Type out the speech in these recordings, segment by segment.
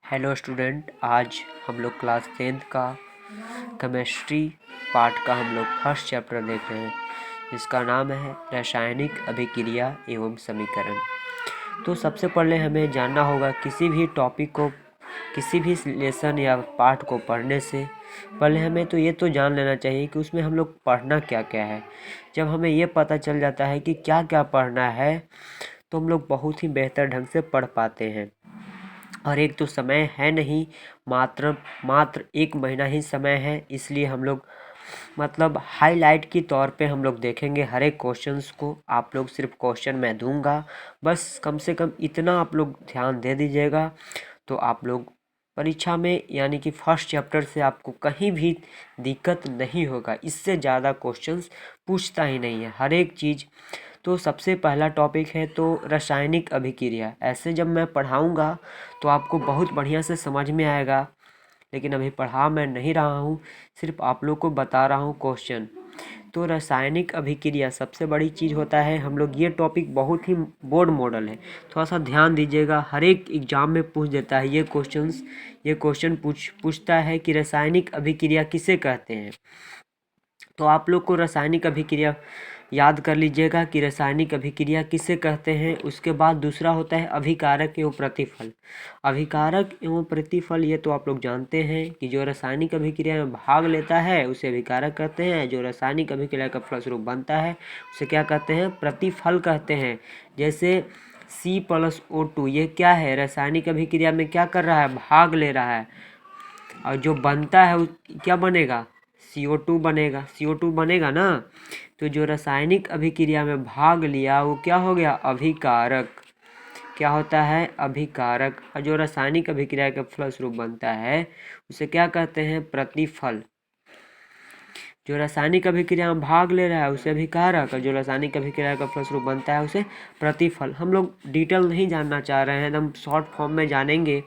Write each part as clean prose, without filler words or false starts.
Hello student, आज हम लोग क्लास 10th का केमिस्ट्री पार्ट का हम लोग फर्स्ट चैप्टर देख रहे हैं, जिसका नाम है रासायनिक अभिक्रिया एवं समीकरण। तो सबसे पहले हमें जानना होगा किसी भी टॉपिक को, किसी भी लेसन या पार्ट को पढ़ने से पहले हमें तो ये तो जान लेना चाहिए कि उसमें हम लोग पढ़ना क्या क्या है। जब हमें ये पता चल जाता है कि क्या क्या पढ़ना है तो हम लोग बहुत ही बेहतर ढंग से पढ़ पाते हैं। और एक तो समय है नहीं, मात्र 1 महीना ही समय है, इसलिए हम लोग हाईलाइट के तौर पे हम लोग देखेंगे हर एक क्वेश्चंस को। आप लोग सिर्फ क्वेश्चन मैं दूंगा, बस कम से कम इतना आप लोग ध्यान दे दीजिएगा तो आप लोग परीक्षा में यानी कि फर्स्ट चैप्टर से आपको कहीं भी दिक्कत नहीं होगा। इससे ज़्यादा क्वेश्चंस पूछता ही नहीं है हर एक चीज़। तो सबसे पहला टॉपिक है तो रासायनिक अभिक्रिया। ऐसे जब मैं पढ़ाऊँगा तो आपको बहुत बढ़िया से समझ में आएगा, लेकिन अभी पढ़ा मैं नहीं रहा हूँ, सिर्फ आप लोग को बता रहा हूँ क्वेश्चन। तो रासायनिक अभिक्रिया सबसे बड़ी चीज़ होता है। हम लोग ये टॉपिक बहुत ही बोर्ड मॉडल है, थोड़ा सा ध्यान दीजिएगा। हर एक एग्जाम में पूछ देता है ये क्वेश्चन पूछता है कि रासायनिक अभिक्रिया किसे कहते हैं। तो आप लोग को रासायनिक अभिक्रिया याद कर लीजिएगा कि रासायनिक अभिक्रिया किसे कहते हैं। उसके बाद दूसरा होता है अभिकारक एवं प्रतिफल। अभिकारक एवं प्रतिफल ये तो आप लोग जानते हैं कि जो रासायनिक अभिक्रिया में भाग लेता है उसे अभिकारक कहते हैं, जो रासायनिक अभिक्रिया का फलस्वरूप बनता है उसे क्या कहते हैं, प्रतिफल कहते हैं। जैसे C+O2 ये क्या है, रासायनिक अभिक्रिया में क्या कर रहा है, भाग ले रहा है, और जो बनता है क्या बनेगा, CO2 बनेगा। CO2 बनेगा ना, तो जो रासायनिक अभिक्रिया में भाग लिया वो क्या हो गया, अभिकारक। क्या होता है, अभिकारक। और जो रासायनिक अभिक्रिया के फलस्वरूप बनता है उसे क्या कहते हैं, प्रतिफल। जो रासायनिक अभिक्रिया में भाग ले रहा है उसे अभिकारक, और जो रासायनिक अभिक्रिया का फलस्वरूप बनता है उसे प्रतिफल। हम लोग डिटेल नहीं जानना चाह रहे हैं, एकदम शॉर्ट फॉर्म में जानेंगे।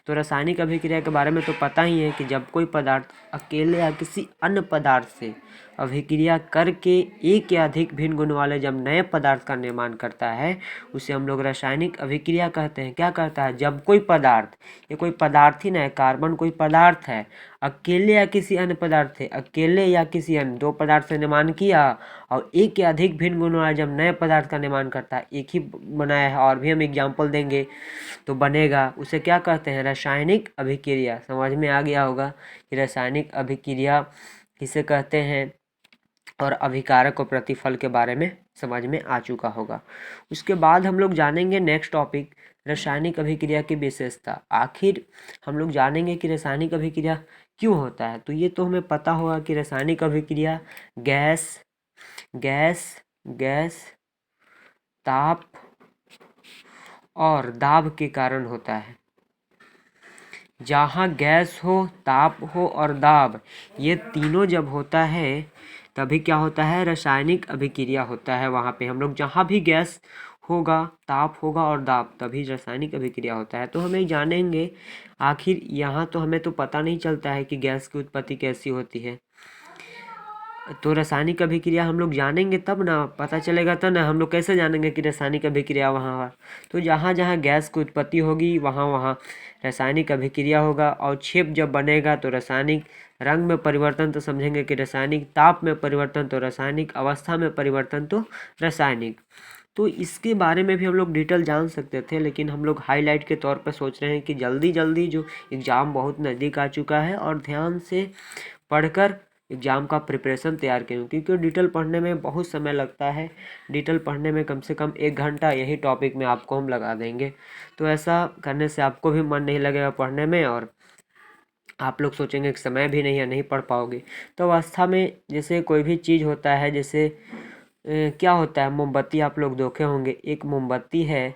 तो रासायनिक अभिक्रिया के बारे में तो पता ही है कि जब कोई पदार्थ अकेले या किसी अन्य पदार्थ से अभिक्रिया करके एक या अधिक भिन्न गुण वाले जब नए पदार्थ का निर्माण करता है उसे हम लोग रासायनिक अभिक्रिया कहते हैं। क्या करता है, जब कोई पदार्थ, ये कोई पदार्थ ही ना है, कार्बन कोई पदार्थ है, अकेले या किसी अन्य पदार्थ से, अकेले या किसी अन्य 2 पदार्थ से निर्माण किया और एक या अधिक भिन्न गुण वाले जब नए पदार्थ का निर्माण करता है, एक ही बनाया है और भी हम एग्जाम्पल देंगे तो बनेगा, उसे क्या कहते हैं, रासायनिक अभिक्रिया। समझ में आ गया होगा कि रासायनिक अभिक्रिया किसे कहते हैं, और अभिकारक और प्रतिफल के बारे में समझ में आ चुका होगा। उसके बाद हम लोग जानेंगे नेक्स्ट टॉपिक, रासायनिक अभिक्रिया की विशेषता। आखिर हम लोग जानेंगे कि रासायनिक अभिक्रिया क्यों होता है। तो ये तो हमें पता होगा कि रासायनिक अभिक्रिया गैस गैस गैस ताप और दाब के कारण होता है। जहाँ गैस हो, ताप हो और दाब, ये तीनों जब होता है तभी क्या होता है, रासायनिक अभिक्रिया होता है। वहाँ पे हम लोग जहाँ भी गैस होगा, ताप होगा और दाब, तभी रासायनिक अभिक्रिया होता है। तो हमें जानेंगे, आखिर यहाँ तो हमें तो पता नहीं चलता है कि गैस की उत्पत्ति कैसी होती है। तो रासायनिक अभिक्रिया हम लोग जानेंगे तब ना, पता चलेगा तो ना। हम लोग कैसे जानेंगे कि रासायनिक अभिक्रिया वहाँ, तो जहाँ जहाँ गैस की उत्पत्ति होगी वहाँ वहाँ रासायनिक अभिक्रिया होगा। और छेप जब बनेगा तो रासायनिक रंग में परिवर्तन तो समझेंगे कि रासायनिक, ताप में परिवर्तन तो रासायनिक, अवस्था में परिवर्तन तो रासायनिक। तो इसके बारे में भी हम लोग डिटेल जान सकते थे, लेकिन हम लोग हाईलाइट के तौर पर सोच रहे हैं कि जल्दी जल्दी, जो एग्ज़ाम बहुत नज़दीक आ चुका है और ध्यान से पढ़कर एग्ज़ाम का प्रिपरेशन तैयार करूँ, क्योंकि डिटेल पढ़ने में बहुत समय लगता है। डिटेल पढ़ने में कम से कम 1 घंटा यही टॉपिक में आपको हम लगा देंगे। तो ऐसा करने से आपको भी मन नहीं लगेगा पढ़ने में, और आप लोग सोचेंगे कि समय भी नहीं है, नहीं पढ़ पाओगे। तो अवस्था में जैसे कोई भी चीज़ होता है, जैसे क्या होता है, मोमबत्ती आप लोग देखे होंगे। एक मोमबत्ती है,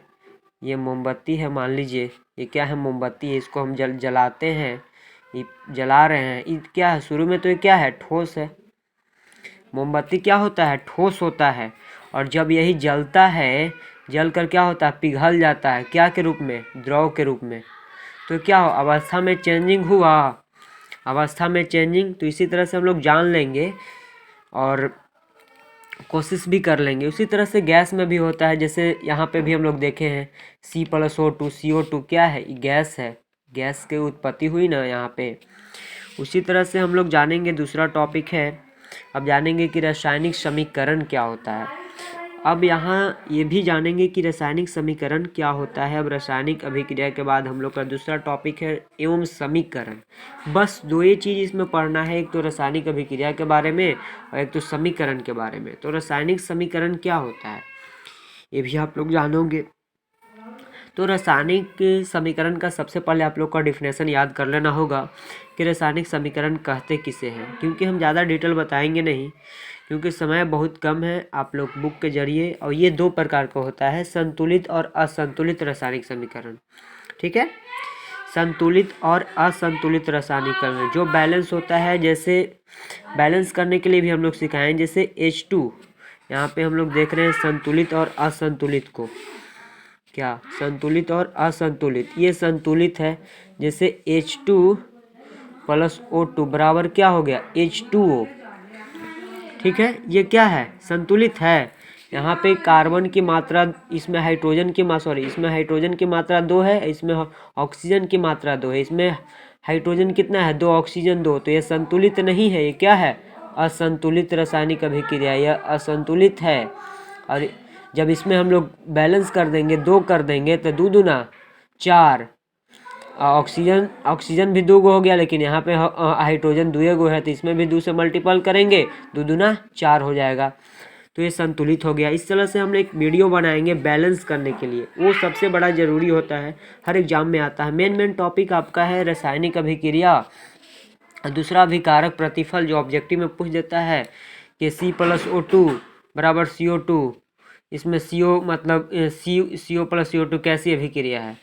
ये मोमबत्ती है, मान लीजिए ये क्या है, मोमबत्ती है, इसको हम जलाते हैं, ये जला रहे हैं, ये क्या है, शुरू में तो ये क्या है, ठोस है। मोमबत्ती क्या होता है, ठोस होता है, और जब यही जलता है, जल कर क्या होता है, पिघल जाता है, क्या के रूप में, द्रव के रूप में। तो क्या हो, अवस्था में चेंजिंग हुआ, अवस्था में चेंजिंग। तो इसी तरह से हम लोग जान लेंगे और कोशिश भी कर लेंगे। उसी तरह से गैस में भी होता है, जैसे यहाँ पे भी हम लोग देखे हैं C+O2, CO2 क्या है, ये गैस है, गैस की उत्पत्ति हुई ना यहाँ पे। उसी तरह से हम लोग जानेंगे, दूसरा टॉपिक है, अब जानेंगे कि रासायनिक समीकरण क्या होता है। अब यहाँ ये भी जानेंगे कि रासायनिक समीकरण क्या होता है। अब रासायनिक अभिक्रिया के बाद हम लोग का दूसरा टॉपिक है एवं समीकरण। बस दो ही चीज़ इसमें पढ़ना है, एक तो रासायनिक अभिक्रिया के बारे में और एक तो समीकरण के बारे में। तो रासायनिक समीकरण क्या होता है ये भी आप लोग जानोगे। तो रासायनिक समीकरण का सबसे पहले आप लोग का डिफिनेशन याद कर लेना होगा कि रासायनिक समीकरण कहते किसे हैं, क्योंकि हम ज़्यादा डिटेल बताएंगे नहीं, क्योंकि समय बहुत कम है। आप लोग बुक के जरिए, और ये दो प्रकार का होता है, संतुलित और असंतुलित रासायनिक समीकरण। ठीक है, संतुलित और असंतुलित रासायनिक समीकरण जो बैलेंस होता है, जैसे बैलेंस करने के लिए भी हम लोग सिखाएं, जैसे H2 यहाँ पे हम लोग देख रहे हैं संतुलित और असंतुलित को। क्या संतुलित और असंतुलित, ये संतुलित है, जैसे H2 प्लस O2 बराबर क्या हो गया H2O। ठीक है, ये क्या है, संतुलित है। यहाँ पे कार्बन की मात्रा, इसमें हाइड्रोजन की इसमें हाइड्रोजन की मात्रा 2 है, इसमें ऑक्सीजन की मात्रा 2 है। इसमें हाइड्रोजन कितना है, 2, ऑक्सीजन 2। तो ये संतुलित नहीं है, ये क्या है, असंतुलित रासायनिक अभिक्रिया, यह असंतुलित है। और जब इसमें हम लोग बैलेंस कर देंगे, 2 कर देंगे, तो 2 दूना 4। ऑक्सीजन भी 2 गो हो गया, लेकिन यहाँ पे हाइड्रोजन 2 गो है, तो इसमें भी 2 से मल्टीपल करेंगे, 2 दूना 4 हो जाएगा। तो ये संतुलित हो गया। इस तरह से हम एक वीडियो बनाएंगे बैलेंस करने के लिए, वो सबसे बड़ा ज़रूरी होता है, हर एग्जाम में आता है। मेन टॉपिक आपका है रासायनिक अभिक्रिया। दूसरा अभिकारक प्रतिफल, जो ऑब्जेक्टिव में पूछ देता है कि C+O2 बराबर CO2। इसमें CO मतलब CO प्लस CO2 कैसी अभिक्रिया है,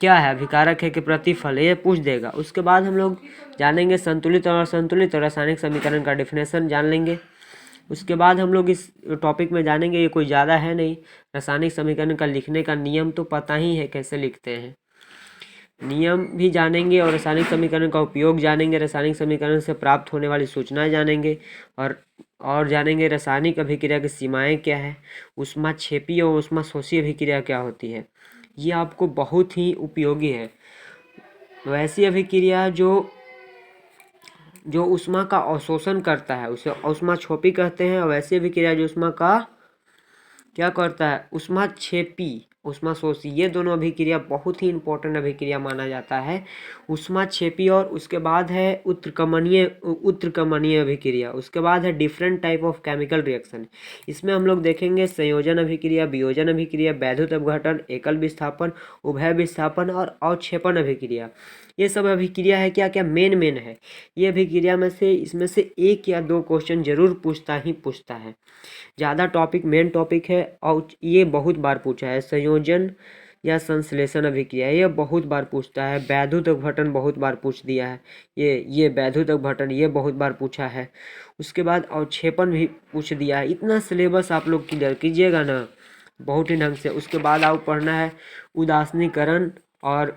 क्या है, अभिकारक है कि प्रतिफल है, ये पूछ देगा। उसके बाद हम लोग जानेंगे संतुलित और असंतुलित और रासायनिक समीकरण का डिफिनेशन जान लेंगे। उसके बाद हम लोग इस टॉपिक में जानेंगे, ये कोई ज़्यादा है नहीं, रासायनिक समीकरण का लिखने का नियम तो पता ही है कैसे लिखते हैं, नियम भी जानेंगे, और रासायनिक समीकरण का उपयोग जानेंगे, रासायनिक समीकरण से प्राप्त होने वाली सूचनाएं जानेंगे, और जानेंगे रासायनिक अभिक्रिया की सीमाएं क्या है, ऊष्माक्षेपी और ऊष्माशोषी अभिक्रिया क्या होती है। ये आपको बहुत ही उपयोगी है। वैसी अभिक्रिया जो ऊष्मा का अवशोषण करता है उसे ऊष्माक्षेपी कहते हैं, और वैसी अभिक्रिया जो ऊष्मा का क्या करता है, ऊष्माक्षेपी, ऊष्माशोषी, ये दोनों अभिक्रिया बहुत ही इंपॉर्टेंट अभिक्रिया माना जाता है। ऊष्माक्षेपी, और उसके बाद है उत्क्रमणीय अभिक्रिया। उसके बाद है different type of chemical reaction. इसमें हम लोग देखेंगे संयोजन अभिक्रिया, वियोजन अभिक्रिया, वैद्युत अपघटन, एकल विस्थापन, उभय विस्थापन और अवक्षेपण अभिक्रिया। ये सब अभिक्रिया है क्या क्या मेन है। ये अभिक्रिया में से इसमें से 1 या 2 क्वेश्चन जरूर पूछता है। ज़्यादा टॉपिक मेन टॉपिक है, और ये बहुत बार पूछा है। संयोजन या संश्लेषण अभिक्रिया, ये बहुत बार पूछता है। वैद्युत अपघटन बहुत बार पूछ दिया है, ये वैद्युत अपघटन ये बहुत बार पूछा है। उसके बाद अवक्षेपण भी पूछ दिया है। इतना सिलेबस आप लोग क्लियर कीजिएगा ना बहुत ही ढंग से। उसके बाद आप पढ़ना है उदासीनीकरण, और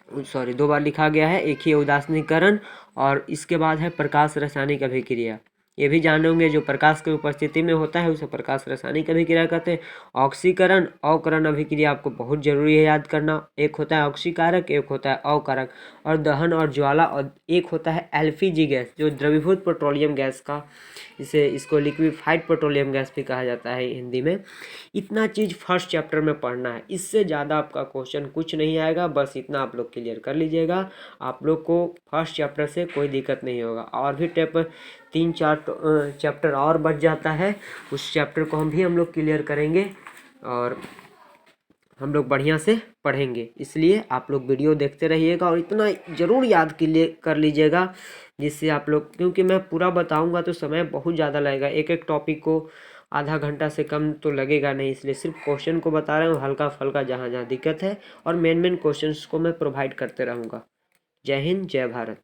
2 बार लिखा गया है, एक ही उदासीनीकरण, और इसके बाद है प्रकाश रासायनिक अभिक्रिया। ये भी जानोगे, जो प्रकाश की उपस्थिति में होता है उसे प्रकाश रासायनिक अभिक्रिया कहते हैं। ऑक्सीकरण अवकरण अभिक्रिया आपको बहुत जरूरी है याद करना। एक होता है ऑक्सीकारक, एक होता है अवकारक, और दहन और ज्वाला, और एक होता है LPG गैस, जो द्रवीभूत पेट्रोलियम गैस का, इसको लिक्विफाइड पेट्रोलियम गैस भी कहा जाता है हिंदी में। इतना चीज़ फर्स्ट चैप्टर में पढ़ना है, इससे ज़्यादा आपका क्वेश्चन कुछ नहीं आएगा। बस इतना आप लोग क्लियर कर लीजिएगा, आप लोग को फर्स्ट चैप्टर से कोई दिक्कत नहीं होगा। और भी 3-4 चैप्टर और बच जाता है, उस चैप्टर को हम लोग क्लियर करेंगे, और हम लोग बढ़िया से पढ़ेंगे। इसलिए आप लोग वीडियो देखते रहिएगा, और इतना ज़रूर याद कर लीजिएगा, जिससे आप लोग, क्योंकि मैं पूरा बताऊंगा तो समय बहुत ज़्यादा लगेगा, एक टॉपिक को आधा घंटा से कम तो लगेगा नहीं। इसलिए सिर्फ क्वेश्चन को बता रहा हूँ, हल्का फल्का जहाँ जहाँ दिक्कत है, और मेन क्वेश्चंस को मैं प्रोवाइड करते रहूँगा। जय हिंद, जय भारत।